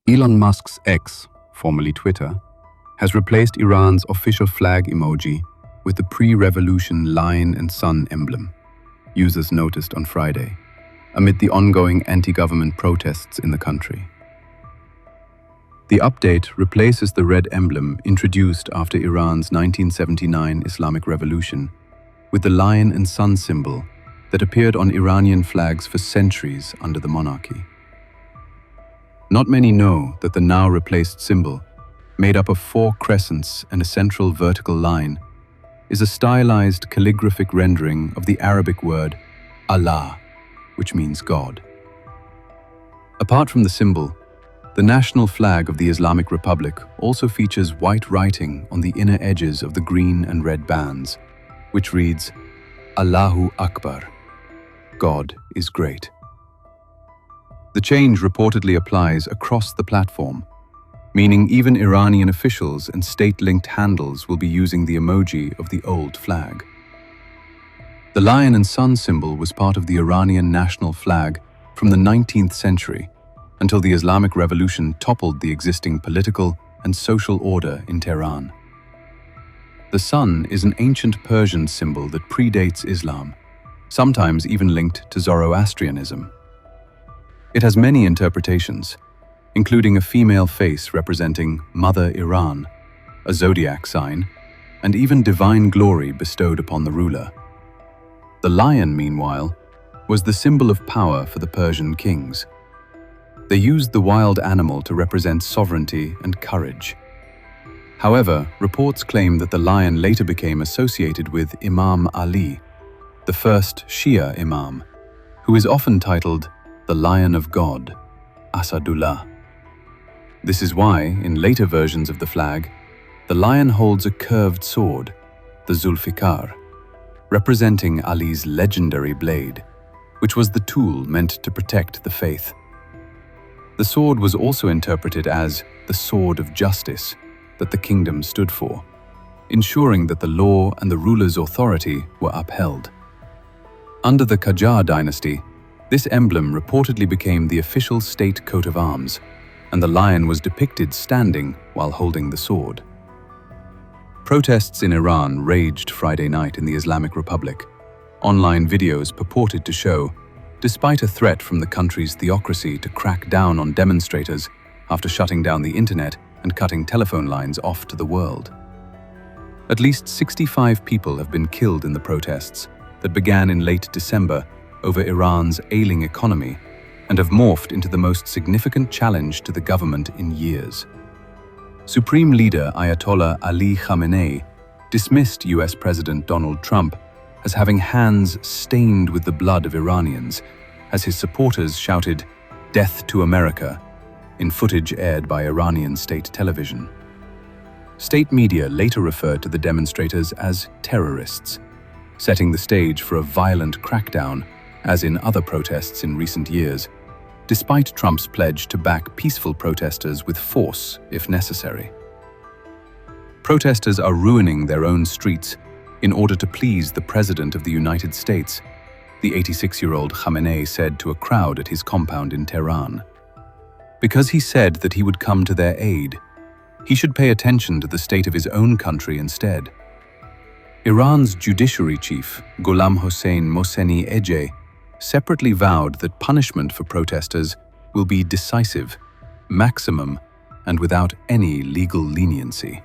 Elon Musk's X, formerly Twitter, has replaced Iran's official flag emoji with the pre-revolution lion and sun emblem, users noticed on Friday, amid the ongoing anti-government protests in the country. The update replaces the red emblem introduced after Iran's 1979 Islamic Revolution with the lion and sun symbol that appeared on Iranian flags for centuries under the monarchy. Not many know that the now replaced symbol, made up of 4 crescents and a central vertical line, is a stylized calligraphic rendering of the Arabic word Allah, which means God. Apart from the symbol, the national flag of the Islamic Republic also features white writing on the inner edges of the green and red bands, which reads, Allahu Akbar, God is great. The change reportedly applies across the platform, meaning even Iranian officials and state-linked handles will be using the emoji of the old flag. The lion and sun symbol was part of the Iranian national flag from the 19th century until the Islamic Revolution toppled the existing political and social order in Tehran. The sun is an ancient Persian symbol that predates Islam, sometimes even linked to Zoroastrianism. It has many interpretations, including a female face representing Mother Iran, a zodiac sign, and even divine glory bestowed upon the ruler. The lion, meanwhile, was the symbol of power for the Persian kings. They used the wild animal to represent sovereignty and courage. However, reports claim that the lion later became associated with Imam Ali, the first Shia Imam, who is often titled the Lion of God, Asadullah. This is why, in later versions of the flag, the lion holds a curved sword, the Zulfikar, representing Ali's legendary blade, which was the tool meant to protect the faith. The sword was also interpreted as the sword of justice that the kingdom stood for, ensuring that the law and the ruler's authority were upheld. Under the Qajar dynasty, this emblem reportedly became the official state coat of arms, and the lion was depicted standing while holding the sword. Protests in Iran raged Friday night in the Islamic Republic. Online videos purported to show, despite a threat from the country's theocracy to crack down on demonstrators after shutting down the internet and cutting telephone lines off to the world. At least 65 people have been killed in the protests that began in late December over Iran's ailing economy and have morphed into the most significant challenge to the government in years. Supreme Leader Ayatollah Ali Khamenei dismissed US President Donald Trump as having hands stained with the blood of Iranians, as his supporters shouted, "Death to America," in footage aired by Iranian state television. State media later referred to the demonstrators as terrorists, setting the stage for a violent crackdown, as in other protests in recent years, despite Trump's pledge to back peaceful protesters with force if necessary. Protesters are ruining their own streets in order to please the President of the United States, the 86-year-old Khamenei said to a crowd at his compound in Tehran. Because he said that he would come to their aid, he should pay attention to the state of his own country instead. Iran's judiciary chief, Gholam Hossein Mohseni Ejei, separately vowed that punishment for protesters will be decisive, maximum, and without any legal leniency.